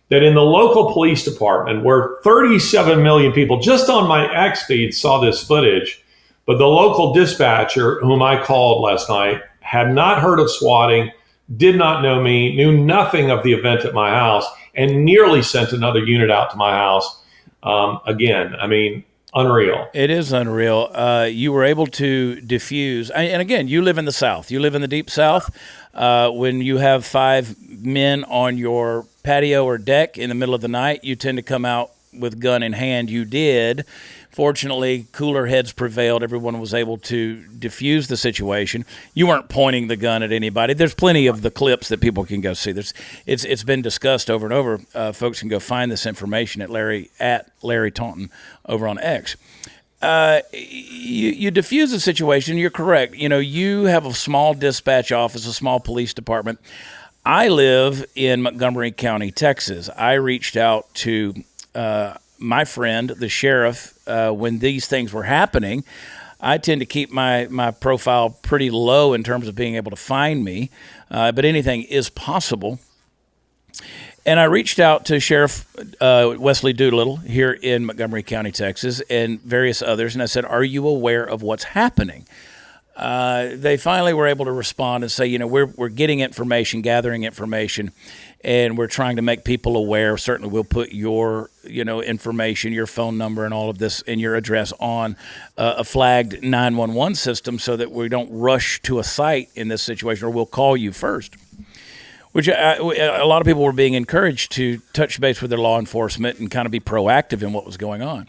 that in the local police department where 37 million people just on my X feed saw this footage, but the local dispatcher whom I called last night had not heard of swatting, did not know me, knew nothing of the event at my house, and nearly sent another unit out to my house. Again, unreal. It is unreal. You were able to diffuse. And again, you live in the South. You live in the deep South. When you have 5 men on your patio or deck in the middle of the night, you tend to come out with gun in hand. You did. Fortunately, cooler heads prevailed. Everyone was able to diffuse the situation. You weren't pointing the gun at anybody. There's plenty of the clips that people can go see. It's been discussed over and over. Folks can go find this information at Larry Taunton over on X. You diffuse the situation. You're correct. You have a small dispatch office, a small police department. I live in Montgomery County, Texas. I reached out to my friend, the sheriff, when these things were happening. I tend to keep my profile pretty low in terms of being able to find me, but anything is possible. And I reached out to Sheriff Wesley Doolittle here in Montgomery County, Texas, and various others, and I said, are you aware of what's happening? They finally were able to respond and say, we're getting information, gathering information, and we're trying to make people aware. Certainly we'll put your, information, your phone number and all of this and your address on a flagged 911 system so that we don't rush to a site in this situation, or we'll call you first. Which a lot of people were being encouraged to touch base with their law enforcement and kind of be proactive in what was going on.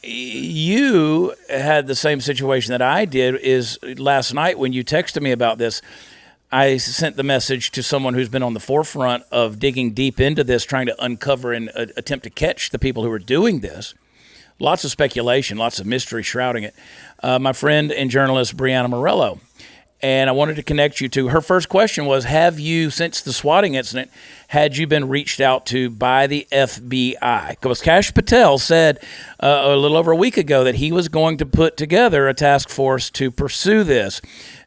You had the same situation that I did. Is last night when you texted me about this, I sent the message to someone who's been on the forefront of digging deep into this, trying to uncover and attempt to catch the people who are doing this. Lots of speculation, lots of mystery shrouding it. My friend and journalist, Brianna Morello. And I wanted to connect you to her. First question was, have you, since the swatting incident, had you been reached out to by the FBI? Because Chad Prather said a little over a week ago that he was going to put together a task force to pursue this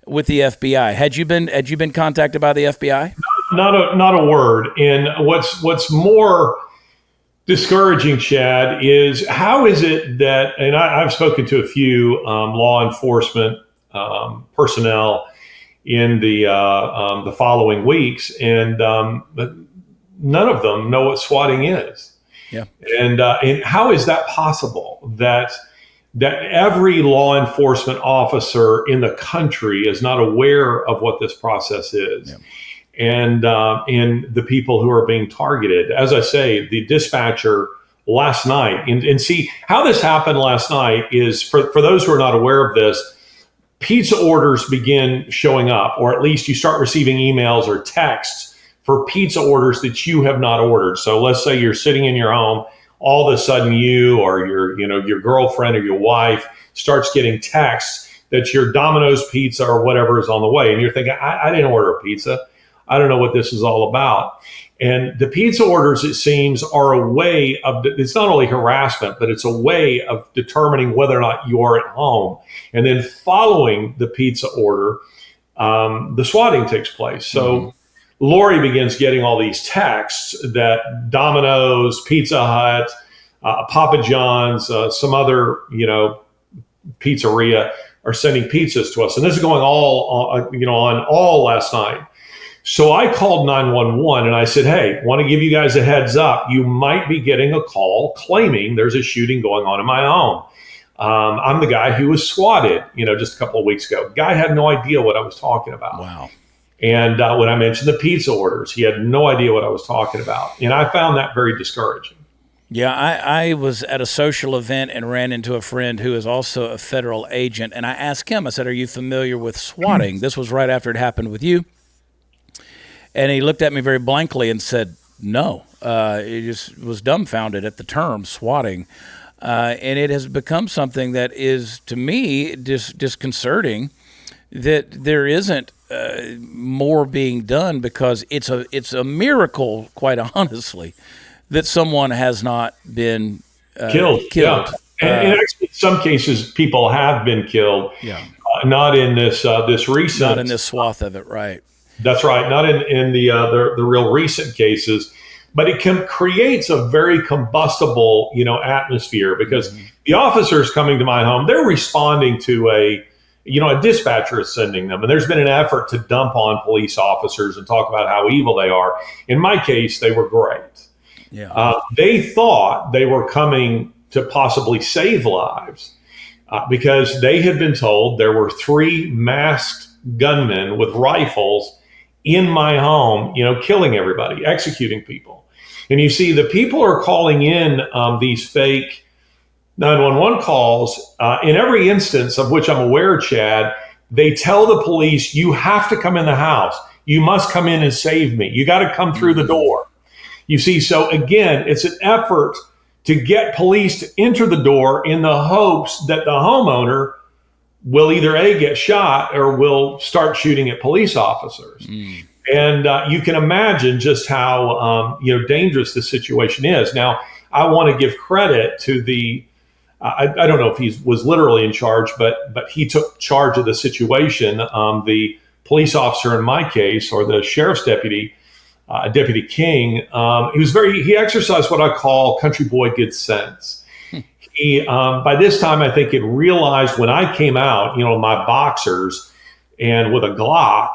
with the FBI. Had you been contacted by the FBI? Not a word. And what's more discouraging, Chad, is how is it that, and I've spoken to a few law enforcement personnel in the following weeks, and but none of them know what swatting is. Yeah. And how is that possible that every law enforcement officer in the country is not aware of what this process is? Yeah. And the people who are being targeted? As I say, the dispatcher last night, and see how this happened last night is, for those who are not aware of this, pizza orders begin showing up, or at least you start receiving emails or texts for pizza orders that you have not ordered. So let's say you're sitting in your home, all of a sudden you or your girlfriend or your wife starts getting texts that your Domino's pizza or whatever is on the way. And you're thinking, I didn't order a pizza. I don't know what this is all about. And the pizza orders, it seems, are a way of, it's not only harassment, but it's a way of determining whether or not you're at home. And then following the pizza order, the swatting takes place. So Lori begins getting all these texts that Domino's, Pizza Hut, Papa John's, some other, pizzeria are sending pizzas to us. And this is going on all last night. So I called 911 and I said, hey, want to give you guys a heads up. You might be getting a call claiming there's a shooting going on in my home. I'm the guy who was swatted, just a couple of weeks ago. Guy had no idea what I was talking about. Wow. And when I mentioned the pizza orders, he had no idea what I was talking about. And I found that very discouraging. Yeah, I was at a social event and ran into a friend who is also a federal agent. And I asked him, I said, are you familiar with swatting? This was right after it happened with you. And he looked at me very blankly and said, no. He just was dumbfounded at the term swatting. And it has become something that is, to me, disconcerting that there isn't more being done, because it's a miracle, quite honestly, that someone has not been killed. Yeah. And actually, in some cases, people have been killed. Yeah. Not in this recent. Not in this swath of it, right? That's right. Not in the real recent cases, but it creates a very combustible, atmosphere, because the officers coming to my home, they're responding to a dispatcher is sending them. And there's been an effort to dump on police officers and talk about how evil they are. In my case, they were great. Yeah. They thought they were coming to possibly save lives because they had been told there were 3 masked gunmen with rifles in my home, killing everybody, executing people. And you see, the people are calling in these fake 911 calls. In every instance of which I'm aware, Chad, they tell the police, you have to come in the house. You must come in and save me. You got to come through the door. You see, so again, it's an effort to get police to enter the door in the hopes that the homeowner will either A, get shot, or will start shooting at police officers. And you can imagine just how dangerous this situation is. Now, I want to give credit to the I don't know if he was literally in charge, but he took charge of the situation. The police officer in my case, or the sheriff's deputy, Deputy King, he exercised what I call country boy good sense. He, by this time, I think, had realized when I came out, my boxers and with a Glock,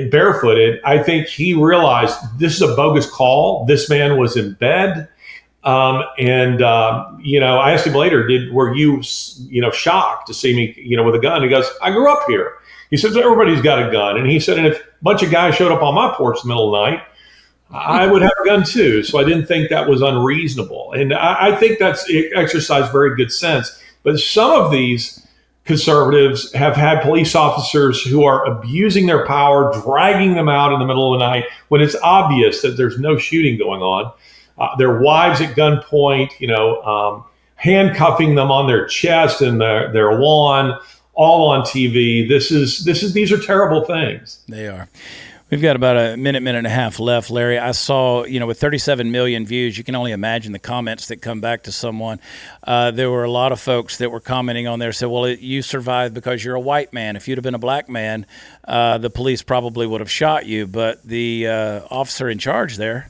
barefooted, I think he realized this is a bogus call. This man was in bed. I asked him later, were you shocked to see me, with a gun? He goes, I grew up here. He says, everybody's got a gun. And he said, and if a bunch of guys showed up on my porch in the middle of the night, I would have a gun too. So I didn't think that was unreasonable. And I think it exercised very good sense. But some of these conservatives have had police officers who are abusing their power, dragging them out in the middle of the night when it's obvious that there's no shooting going on. Their wives at gunpoint, handcuffing them on their chest and their lawn, all on TV. These are terrible things. They are. We've got about a minute and a half left, Larry. I saw, with 37 million views, you can only imagine the comments that come back to someone. There were a lot of folks that were commenting on there, said, well, you survived because you're a white man. If you'd have been a black man, the police probably would have shot you. But the officer in charge there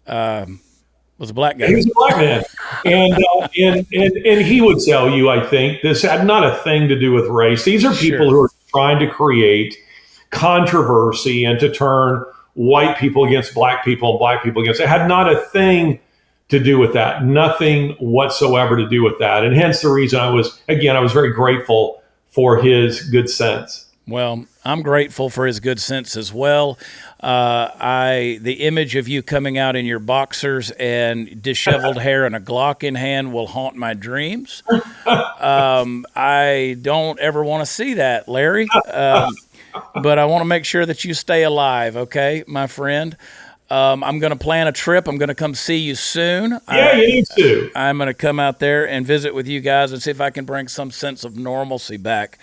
was a black guy. He was a black man. And he would tell you, I think, this had not a thing to do with race. These are people who are trying to create controversy and to turn white people against black people and black people against. It had not a thing to do with that. Nothing whatsoever to do with that. And hence the reason I was very grateful for his good sense. Well, I'm grateful for his good sense as well. The image of you coming out in your boxers and disheveled hair and a Glock in hand will haunt my dreams. I don't ever want to see that, Larry. But I want to make sure that you stay alive, okay, my friend? I'm going to plan a trip. I'm going to come see you soon. Yeah, you need to. I'm going to come out there and visit with you guys and see if I can bring some sense of normalcy back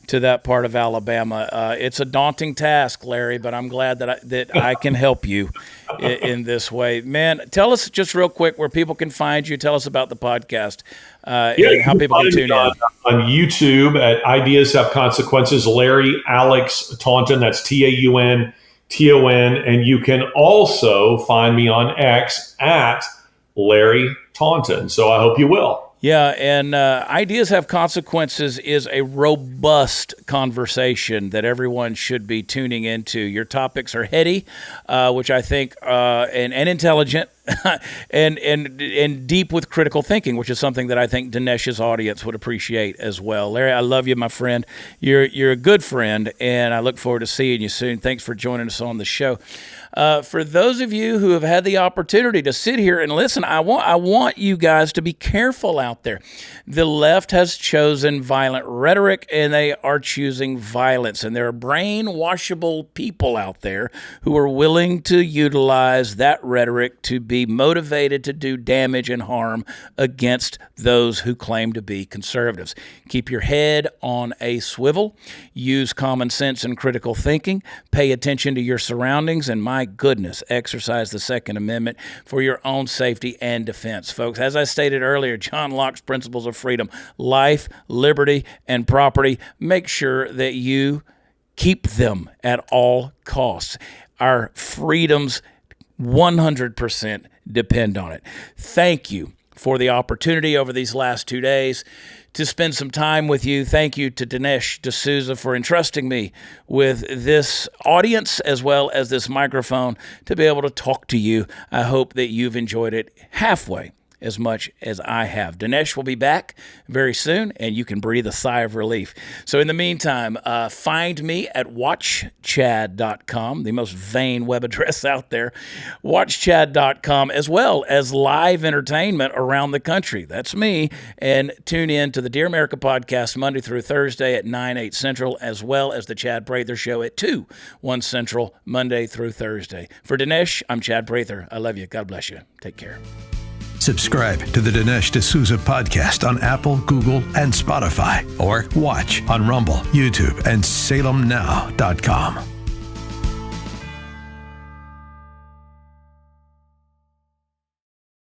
to that part of Alabama. It's a daunting task, Larry, but I'm glad that I can help you in this way. Man, tell us just real quick where people can find you. Tell us about the podcast and how people can tune in. On YouTube at Ideas Have Consequences, Larry Alex Taunton, that's Taunton, and you can also find me on X at Larry Taunton. So I hope you will. Yeah, and Ideas Have Consequences is a robust conversation that everyone should be tuning into. Your topics are heady, which I think, and intelligent, and deep with critical thinking, which is something that I think Dinesh's audience would appreciate as well. Larry, I love you, my friend. You're a good friend, and I look forward to seeing you soon. Thanks for joining us on the show. For those of you who have had the opportunity to sit here and listen, I want you guys to be careful out there. The left has chosen violent rhetoric, and they are choosing violence. And there are brainwashable people out there who are willing to utilize that rhetoric to be motivated to do damage and harm against those who claim to be conservatives. Keep your head on a swivel. Use common sense and critical thinking. Pay attention to your surroundings, and my goodness, exercise the Second Amendment for your own safety and defense. Folks, as I stated earlier, John Locke's principles of freedom, life, liberty, and property, make sure that you keep them at all costs. Our freedoms 100% depend on it. Thank you for the opportunity over these last 2 days to spend some time with you. Thank you to Dinesh D'Souza for entrusting me with this audience as well as this microphone to be able to talk to you. I hope that you've enjoyed it halfway as much as I have. Dinesh will be back very soon, and you can breathe a sigh of relief. So in the meantime, find me at watchchad.com, the most vain web address out there, watchchad.com, as well as live entertainment around the country. That's me. And tune in to the Dear America podcast Monday through Thursday at 9/8 Central, as well as the Chad Prather Show at 2/1 Central, Monday through Thursday. For Dinesh, I'm Chad Prather. I love you. God bless you. Take care. Subscribe to the Dinesh D'Souza podcast on Apple, Google, and Spotify, or watch on Rumble, YouTube, and SalemNow.com.